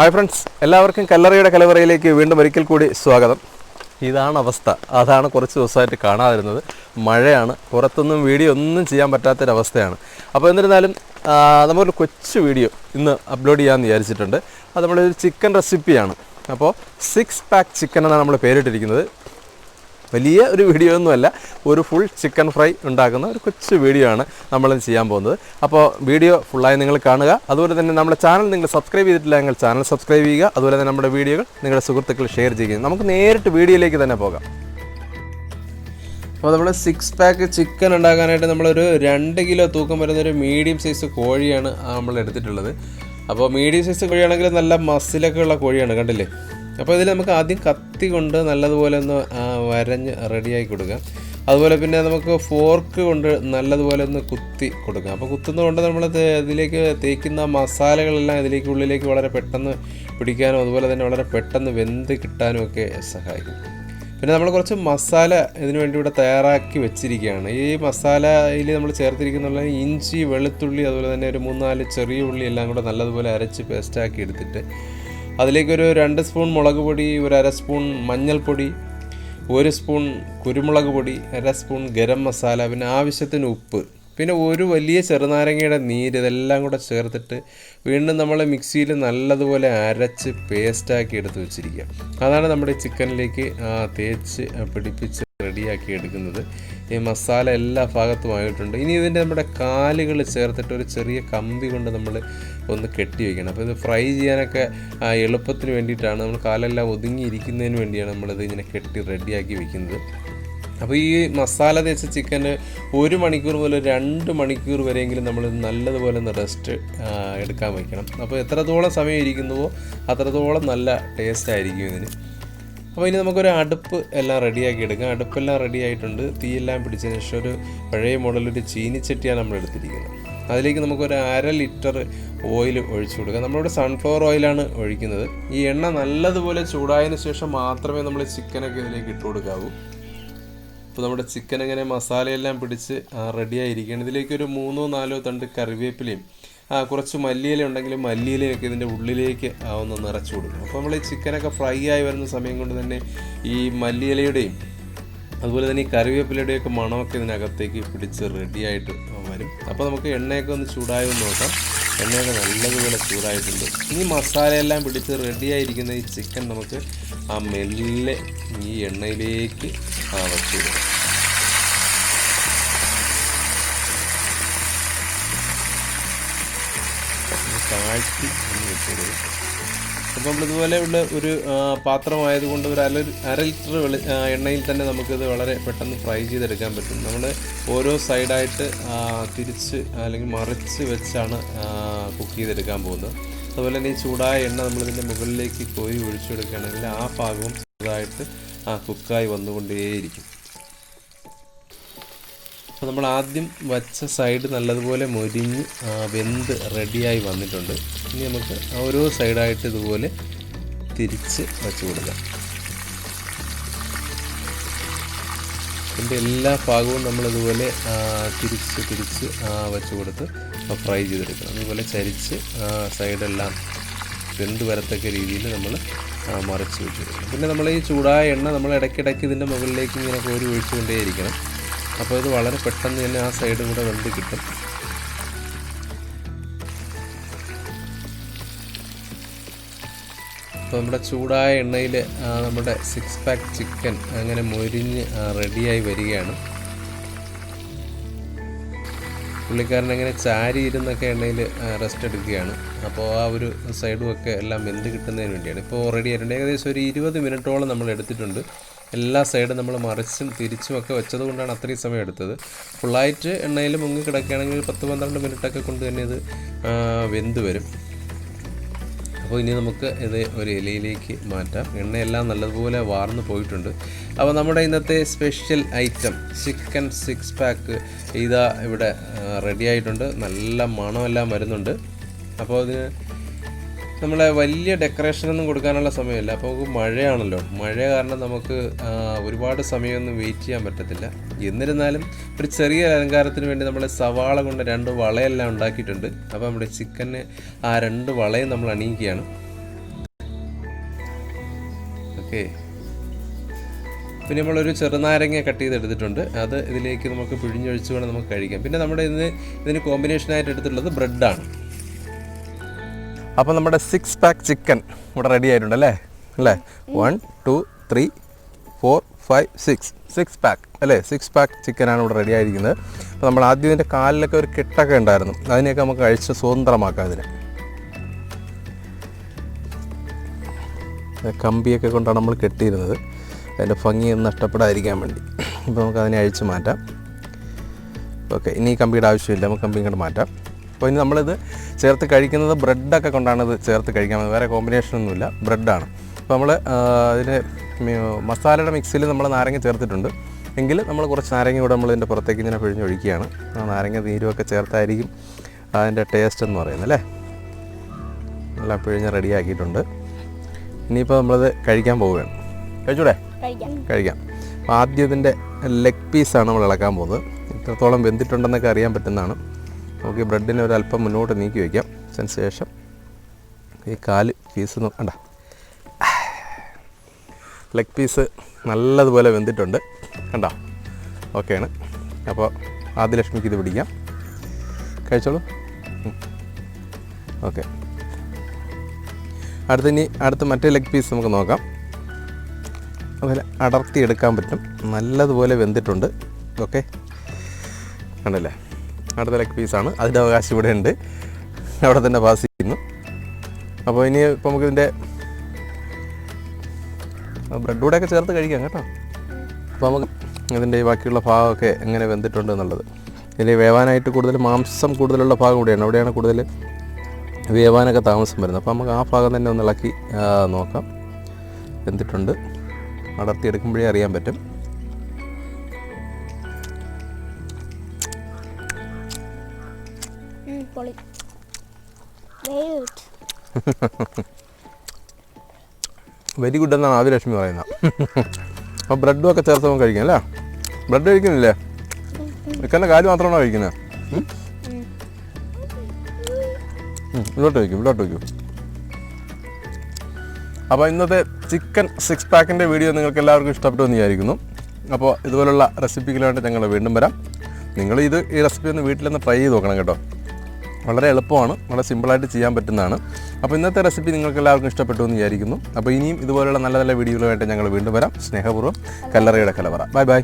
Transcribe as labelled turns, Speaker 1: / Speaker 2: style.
Speaker 1: Hi friends, എല്ലാവർക്കും കല്ലറയുടെ കലവറയിലേക്ക് വീണ്ടും ഒരിക്കൽ കൂടി സ്വാഗതം. ഇതാണ് അവസ്ഥ. അതാണ് കുറച്ച് ദിവസമായിട്ട് കാണാതിരുന്നത്. മഴയാണ്, പുറത്തൊന്നും വീഡിയോ ഒന്നും ചെയ്യാൻ പറ്റാത്തൊരവസ്ഥയാണ്. അപ്പോൾ എന്നിരുന്നാലും നമ്മളൊരു കൊച്ചു വീഡിയോ ഇന്ന് അപ്ലോഡ് ചെയ്യാമെന്ന് വിചാരിച്ചിട്ടുണ്ട്. അത് നമ്മളൊരു ചിക്കൻ റെസിപ്പിയാണ്. അപ്പോൾ 6 പാക്ക് ചിക്കൻ എന്നാണ് നമ്മൾ പേരിട്ടിരിക്കുന്നത്. വലിയ ഒരു വീഡിയോ ഒന്നുമല്ല, ഒരു ഫുൾ ചിക്കൻ ഫ്രൈ ഉണ്ടാക്കുന്ന ഒരു കൊച്ചു വീഡിയോ ആണ് നമ്മളിന്ന് ചെയ്യാൻ പോകുന്നത്. അപ്പോൾ വീഡിയോ ഫുള്ളായി നിങ്ങൾ കാണുക. അതുപോലെ തന്നെ നമ്മുടെ ചാനൽ നിങ്ങൾ സബ്സ്ക്രൈബ് ചെയ്തിട്ടില്ല എങ്കിൽ ചാനൽ സബ്സ്ക്രൈബ് ചെയ്യുക. അതുപോലെ തന്നെ നമ്മുടെ വീഡിയോകൾ നിങ്ങളുടെ സുഹൃത്തുക്കൾ ഷെയർ ചെയ്യുക. നമുക്ക് നേരിട്ട് വീഡിയോയിലേക്ക് തന്നെ പോകാം. അപ്പോൾ നമ്മൾ 6 പാക്ക് ചിക്കൻ ഉണ്ടാക്കാനായിട്ട് നമ്മളൊരു 2 കിലോ തൂക്കം വരുന്നൊരു മീഡിയം സൈസ് കോഴിയാണ് നമ്മൾ എടുത്തിട്ടുള്ളത്. അപ്പോൾ മീഡിയം സൈസ് കോഴിയാണെങ്കിൽ നല്ല മസിലൊക്കെ ഉള്ള കോഴിയാണ്, കണ്ടില്ലേ. അപ്പോൾ ഇതിൽ നമുക്ക് ആദ്യം കത്തി കൊണ്ട് നല്ലതുപോലെ ഒന്ന് വരഞ്ഞ് റെഡിയാക്കി കൊടുക്കാം. അതുപോലെ പിന്നെ നമുക്ക് ഫോർക്ക് കൊണ്ട് നല്ലതുപോലെ ഒന്ന് കുത്തി കൊടുക്കാം. അപ്പോൾ കുത്തുന്നതുകൊണ്ട് നമ്മൾ ഇതിലേക്ക് തേക്കുന്ന മസാലകളെല്ലാം ഇതിലേക്ക് ഉള്ളിലേക്ക് വളരെ പെട്ടെന്ന് പിടിക്കാനും അതുപോലെ തന്നെ വളരെ പെട്ടെന്ന് വെന്ത് കിട്ടാനും ഒക്കെ സഹായിക്കും. പിന്നെ നമ്മൾ കുറച്ച് മസാല ഇതിനു വേണ്ടി ഇവിടെ തയ്യാറാക്കി വെച്ചിരിക്കുകയാണ്. ഈ മസാലയിൽ നമ്മൾ ചേർത്തിരിക്കുന്ന ഇഞ്ചി, വെളുത്തുള്ളി, അതുപോലെ തന്നെ ഒരു 3-4 ചെറിയ ഉള്ളി എല്ലാം കൂടെ നല്ലതുപോലെ അരച്ച് പേസ്റ്റാക്കി എടുത്തിട്ട് അതിലേക്കൊരു 2 സ്പൂൺ മുളക് പൊടി, ഒരു 1/2 സ്പൂൺ മഞ്ഞൾപ്പൊടി, 1 സ്പൂൺ കുരുമുളക് പൊടി, 1/2 സ്പൂൺ ഗരം മസാല, പിന്നെ ആവശ്യത്തിന് ഉപ്പ്, പിന്നെ ഒരു വലിയ ചെറുനാരങ്ങയുടെ നീര്, ഇതെല്ലാം കൂടെ ചേർത്തിട്ട് വീണ്ടും നമ്മൾ മിക്സിയിൽ നല്ലതുപോലെ അരച്ച് പേസ്റ്റാക്കി എടുത്ത് വെച്ചിരിക്കുക. അതാണ് നമ്മുടെ ചിക്കനിലേക്ക് തേച്ച് പിടിപ്പിച്ച് റെഡിയാക്കി എടുക്കുന്നത്. ഈ മസാല എല്ലാ ഭാഗത്തുമായിട്ടുണ്ട്. ഇനി ഇതിൻ്റെ നമ്മുടെ കാലുകൾ ചേർത്തിട്ട് ഒരു ചെറിയ കമ്പി കൊണ്ട് നമ്മൾ ഒന്ന് കെട്ടി വയ്ക്കണം. അപ്പോൾ ഇത് ഫ്രൈ ചെയ്യാനൊക്കെ എളുപ്പത്തിന് വേണ്ടിയിട്ടാണ്, നമ്മൾ കാലെല്ലാം ഒതുങ്ങിയിരിക്കുന്നതിന് വേണ്ടിയാണ് നമ്മളിത് ഇങ്ങനെ കെട്ടി റെഡിയാക്കി വയ്ക്കുന്നത്. അപ്പോൾ ഈ മസാല തേച്ച ചിക്കന് 1 മണിക്കൂർ മുതൽ 2 മണിക്കൂർ വരെയെങ്കിലും നമ്മൾ നല്ലതുപോലെ ഒന്ന് റെസ്റ്റ് എടുക്കാൻ വയ്ക്കണം. അപ്പോൾ എത്രത്തോളം സമയം ഇരിക്കുന്നുവോ അത്രത്തോളം നല്ല ടേസ്റ്റ് ആയിരിക്കും ഇതിന്. അപ്പോൾ ഇനി നമുക്കൊരു അടുപ്പ് എല്ലാം റെഡിയാക്കി എടുക്കാം. അടുപ്പെല്ലാം റെഡി ആയിട്ടുണ്ട്. തീയെല്ലാം പിടിച്ചതിന് ശേഷം ഒരു പഴയ മോഡലൊരു ചീനിച്ചട്ടിയാണ് നമ്മൾ എടുത്തിരിക്കുന്നത്. അതിലേക്ക് നമുക്കൊരു 1/2 ലിറ്റർ ഓയിൽ ഒഴിച്ചു കൊടുക്കാം. നമ്മളിവിടെ സൺഫ്ലവർ ഓയിലാണ് ഒഴിക്കുന്നത്. ഈ എണ്ണ നല്ലതുപോലെ ചൂടായതിനു ശേഷം മാത്രമേ നമ്മൾ ചിക്കനൊക്കെ ഇതിലേക്ക് ഇട്ട് കൊടുക്കാവൂ. അപ്പോൾ നമ്മുടെ ചിക്കൻ ഇങ്ങനെ മസാലയെല്ലാം പിടിച്ച് റെഡിയായിരിക്കുകയാണ്. ഇതിലേക്കൊരു 3-4 തണ്ട് കറിവേപ്പിലയും കുറച്ച് മല്ലിയില ഉണ്ടെങ്കിൽ മല്ലിയിലയൊക്കെ ഇതിൻ്റെ ഉള്ളിലേക്ക് ഒന്ന് നിറച്ച് കൊടുക്കും. അപ്പോൾ നമ്മൾ ഈ ചിക്കനൊക്കെ ഫ്രൈ ആയി വരുന്ന സമയം കൊണ്ട് തന്നെ ഈ മല്ലിയിലയുടെയും അതുപോലെ തന്നെ ഈ കറിവേപ്പിലയുടെയൊക്കെ മണമൊക്കെ ഇതിനകത്തേക്ക് പിടിച്ച് റെഡിയായിട്ട് വരും. അപ്പോൾ നമുക്ക് എണ്ണയൊക്കെ ഒന്ന് ചൂടായി ഒന്ന് നോക്കാം. എണ്ണയൊക്കെ നല്ലതുപോലെ ചൂടായിട്ടുണ്ട്. ഇനി മസാലയെല്ലാം പിടിച്ച് റെഡിയായിരിക്കുന്ന ഈ ചിക്കൻ നമുക്ക് മെല്ലെ ഈ എണ്ണയിലേക്ക് വച്ചു കൊടുക്കാം. താഴ്ത്തി വെച്ച് കൊടുക്കും. അപ്പോൾ നമ്മളിതുപോലെ ഉള്ള ഒരു പാത്രമായതുകൊണ്ട് ഒരു 1/2 ലിറ്റർ എണ്ണയിൽ തന്നെ നമുക്കിത് വളരെ പെട്ടെന്ന് ഫ്രൈ ചെയ്തെടുക്കാൻ പറ്റും. നമ്മൾ ഓരോ സൈഡായിട്ട് തിരിച്ച് അല്ലെങ്കിൽ മറിച്ച് വെച്ചാണ് കുക്ക് ചെയ്തെടുക്കാൻ പോകുന്നത്. അതുപോലെ തന്നെ ഈ ചൂടായ എണ്ണ നമ്മളിതിൻ്റെ മുകളിലേക്ക് കോരി ഒഴിച്ചു കൊടുക്കുകയാണെങ്കിൽ ആ ഭാഗവും ചെറുതായിട്ട് കുക്കായി വന്നുകൊണ്ടേയിരിക്കും. അപ്പോൾ നമ്മൾ ആദ്യം വച്ച സൈഡ് നല്ലതുപോലെ മൊരിഞ്ഞ് വെന്ത് റെഡിയായി വന്നിട്ടുണ്ട്. ഇനി നമുക്ക് ഓരോ സൈഡായിട്ട് ഇതുപോലെ തിരിച്ച് വെച്ച് കൊടുക്കാം. ഇതിൻ്റെ എല്ലാ ഭാഗവും നമ്മളിതുപോലെ തിരിച്ച് വെച്ച് കൊടുത്ത് ഫ്രൈ ചെയ്തെടുക്കണം. അതുപോലെ ചരിച്ച് സൈഡെല്ലാം വെന്ത് വരത്തക്ക രീതിയിൽ നമ്മൾ മറിച്ച് വെച്ചെടുക്കണം. പിന്നെ നമ്മൾ ഈ ചൂടായ എണ്ണ നമ്മൾ ഇടയ്ക്കിടയ്ക്ക് ഇതിൻ്റെ മുകളിലേക്ക് ഇങ്ങനെ കോരി ഒഴിച്ചുകൊണ്ടേയിരിക്കണം. അപ്പോൾ ഇത് വളരെ പെട്ടെന്ന് തന്നെ ആ സൈഡും കൂടെ വെന്ത് കിട്ടും. അപ്പോൾ നമ്മുടെ ചൂടായ എണ്ണയിൽ നമ്മുടെ 6 പാക്ക് ചിക്കൻ അങ്ങനെ മൊരിഞ്ഞ് റെഡിയായി വരികയാണ്. പുള്ളിക്കാരൻ അങ്ങനെ ചാരി ഇരുന്നൊക്കെ എണ്ണയിൽ റെസ്റ്റ് എടുക്കുകയാണ്. അപ്പോൾ ആ ഒരു സൈഡും ഒക്കെ എല്ലാം വെന്ത് കിട്ടുന്നതിന് വേണ്ടിയാണ്. ഇപ്പോൾ റെഡി ആയിട്ടുണ്ട്. ഏകദേശം ഒരു 20 മിനിറ്റോളം നമ്മൾ എടുത്തിട്ടുണ്ട്. എല്ലാ സൈഡും നമ്മൾ മറിച്ചും തിരിച്ചും ഒക്കെ വെച്ചത് കൊണ്ടാണ് അത്രയും സമയം എടുത്തത്. ഫുള്ളായിട്ട് എണ്ണയിൽ മുങ്ങി കിടക്കുകയാണെങ്കിൽ 10-12 മിനിറ്റൊക്കെ കൊണ്ട് തന്നെ ഇത് വെന്ത് വരും. അപ്പോൾ ഇനി നമുക്ക് ഇത് ഒരു ഇലയിലേക്ക് മാറ്റാം. എണ്ണയെല്ലാം നല്ലതുപോലെ വാർന്നു പോയിട്ടുണ്ട്. അപ്പോൾ നമ്മുടെ ഇന്നത്തെ സ്പെഷ്യൽ ഐറ്റം ചിക്കൻ 6 പാക്ക് ഇതാ ഇവിടെ റെഡി ആയിട്ടുണ്ട്. നല്ല മണമെല്ലാം വരുന്നുണ്ട്. അപ്പോൾ അതിന് നമ്മളെ വലിയ ഡെക്കറേഷനൊന്നും കൊടുക്കാനുള്ള സമയമില്ല. അപ്പോൾ മഴയാണല്ലോ, മഴ കാരണം നമുക്ക് ഒരുപാട് സമയമൊന്നും വെയിറ്റ് ചെയ്യാൻ പറ്റത്തില്ല. എന്നിരുന്നാലും ഒരു ചെറിയ അലങ്കാരത്തിന് വേണ്ടി നമ്മൾ സവാള കൊണ്ട് 2 വളയെല്ലാം ഉണ്ടാക്കിയിട്ടുണ്ട്. അപ്പോൾ നമ്മുടെ ചിക്കന് ആ 2 വളയും നമ്മൾ അണിയിക്കുകയാണ്. ഓക്കെ. പിന്നെ നമ്മളൊരു ചെറുനാരങ്ങ കട്ട് ചെയ്തെടുത്തിട്ടുണ്ട്. അത് ഇതിലേക്ക് നമുക്ക് പിഴിഞ്ഞൊഴിച്ച് വേണം നമുക്ക് കഴിക്കാം. പിന്നെ നമ്മുടെ ഇതിന് കോമ്പിനേഷനായിട്ട് എടുത്തിട്ടുള്ളത് ബ്രെഡാണ്. അപ്പോൾ നമ്മുടെ 6 പാക്ക് ചിക്കൻ ഇവിടെ റെഡി ആയിട്ടുണ്ട് അല്ലേ? 1 2 3 4 5 6 പാക്ക് അല്ലേ? 6 പാക്ക് ചിക്കനാണ് ഇവിടെ റെഡി ആയിരിക്കുന്നത്. അപ്പോൾ നമ്മൾ ആദ്യം ഇതിൻ്റെ കാലിലൊക്കെ ഒരു കെട്ടൊക്കെ ഉണ്ടായിരുന്നു. അതിനെയൊക്കെ നമുക്ക് അഴിച്ച് സ്വതന്ത്രമാക്കാം. ഇതിന് കമ്പിയൊക്കെ കൊണ്ടാണ് നമ്മൾ കെട്ടിയിരുന്നത്, അതിൻ്റെ ഭംഗിയൊന്നും നഷ്ടപ്പെടാതിരിക്കാൻ വേണ്ടി. ഇപ്പോൾ നമുക്ക് അതിനെ അഴിച്ച് മാറ്റാം. ഓക്കെ, ഇനി ഈ കമ്പിയുടെ ആവശ്യമില്ല, നമുക്ക് കമ്പി ഇങ്ങോട്ട് മാറ്റാം. അപ്പോൾ ഇനി നമ്മളിത് ചേർത്ത് കഴിക്കുന്നത് ബ്രെഡൊക്കെ കൊണ്ടാണ് ഇത് ചേർത്ത് കഴിക്കാൻ. വേറെ കോമ്പിനേഷനൊന്നുമില്ല, ബ്രെഡാണ്. അപ്പോൾ നമ്മൾ അതിന് മസാലയുടെ മിക്സിൽ നമ്മൾ നാരങ്ങ ചേർത്തിട്ടുണ്ട്. എങ്കിൽ നമ്മൾ കുറച്ച് നാരങ്ങ കൂടെ നമ്മൾ ഇതിൻ്റെ പുറത്തേക്ക് ഇങ്ങനെ പിഴിഞ്ഞൊഴിക്കുകയാണ്. ആ നാരങ്ങ നീരുമൊക്കെ ചേർത്തായിരിക്കും അതിൻ്റെ ടേസ്റ്റ് എന്ന് പറയുന്നത് അല്ലേ? എല്ലാം പിഴിഞ്ഞ് റെഡിയാക്കിയിട്ടുണ്ട്. ഇനിയിപ്പോൾ നമ്മളത് കഴിക്കാൻ പോവുകയാണ്. കഴിച്ചൂടെ? കഴിക്കാം. അപ്പോൾ ആദ്യം ഇതിൻ്റെ ലെഗ് പീസാണ് നമ്മൾ ഇളക്കാൻ പോകുന്നത്. ഇത്രത്തോളം വെന്തിട്ടുണ്ടെന്നൊക്കെ അറിയാൻ പറ്റുന്നതാണ്. നമുക്ക് ഈ ബ്രെഡിനെ ഒരല്പം മുന്നോട്ട് നീക്കി വയ്ക്കാം. അതിന് ശേഷം ഈ കാല് പീസ് കണ്ട, ലെഗ് പീസ് നല്ലതുപോലെ വെന്തിട്ടുണ്ട് കണ്ടോ? ഓക്കെയാണ്. അപ്പോൾ ആദിലക്ഷ്മിക്ക് ഇത് പിടിക്കാം. കഴിച്ചോളൂ. ഓക്കെ, അടുത്ത മറ്റേ ലെഗ് പീസ് നമുക്ക് നോക്കാം. അതുപോലെ അടർത്തിയെടുക്കാൻ പറ്റും, നല്ലതുപോലെ വെന്തിട്ടുണ്ട്. ഓക്കെ, കണ്ടല്ലേ? അടുത്ത ലെഗ് പീസാണ്, അതിൻ്റെ അവകാശം ഇവിടെ ഉണ്ട്, അവിടെ തന്നെ പാസ് ചെയ്യുന്നു. അപ്പോൾ ഇനി ഇപ്പോൾ നമുക്കിതിൻ്റെ ബ്രെഡ് കൂടെയൊക്കെ ചേർത്ത് കഴിക്കാം കേട്ടോ. അപ്പോൾ നമുക്ക് ഇതിൻ്റെ ഈ ബാക്കിയുള്ള ഭാഗമൊക്കെ എങ്ങനെ വെന്തിട്ടുണ്ട് എന്നുള്ളത്. ഇതിൽ വേവാനായിട്ട് കൂടുതൽ മാംസം കൂടുതലുള്ള ഭാഗം കൂടിയാണ്, അവിടെയാണ് കൂടുതൽ വേവാനൊക്കെ താമസം വരുന്നത്. അപ്പോൾ നമുക്ക് ആ ഭാഗം തന്നെ ഒന്ന് ഇളക്കി നോക്കാം. വെന്തിട്ടുണ്ട്, അടർത്തി എടുക്കുമ്പോഴേ അറിയാൻ പറ്റും. വെരി ഗുഡ് എന്നാണ് ആദിലക്ഷ്മി പറയുന്നത്. അപ്പോൾ ബ്രെഡും ഒക്കെ ചേർത്ത് നമുക്ക് കഴിക്കാം അല്ലേ? ബ്രെഡ് കഴിക്കുന്നില്ലേ? ചിക്കൻ്റെ കാല് മാത്രമാണോ കഴിക്കുന്നത്? ഇവിടോട്ട് വയ്ക്കൂ. അപ്പോൾ ഇന്നത്തെ ചിക്കൻ 6 പാക്കിൻ്റെ വീഡിയോ നിങ്ങൾക്ക് എല്ലാവർക്കും ഇഷ്ടപ്പെട്ടു എന്ന് വിചാരിക്കുന്നു. അപ്പോൾ ഇതുപോലുള്ള റെസിപ്പികളുമായിട്ട് ഞങ്ങൾ വീണ്ടും വരാം. ഈ റെസിപ്പി ഒന്ന് വീട്ടിലൊന്ന് ട്രൈ ചെയ്ത് നോക്കണം കേട്ടോ. വളരെ എളുപ്പമാണ്, വളരെ സിമ്പിളായിട്ട് ചെയ്യാൻ പറ്റുന്നതാണ്. അപ്പോൾ ഇന്നത്തെ റെസിപ്പി നിങ്ങൾക്ക് എല്ലാവർക്കും ഇഷ്ടപ്പെട്ടു എന്ന് വിചാരിക്കുന്നു. അപ്പോൾ ഇനിയും ഇതുപോലുള്ള നല്ല നല്ല വീഡിയോകളുമായിട്ട് ഞങ്ങൾ വീണ്ടും വരാം. സ്നേഹപൂർവ്വം, കല്ലറയുടെ കലവറ. Bye bye.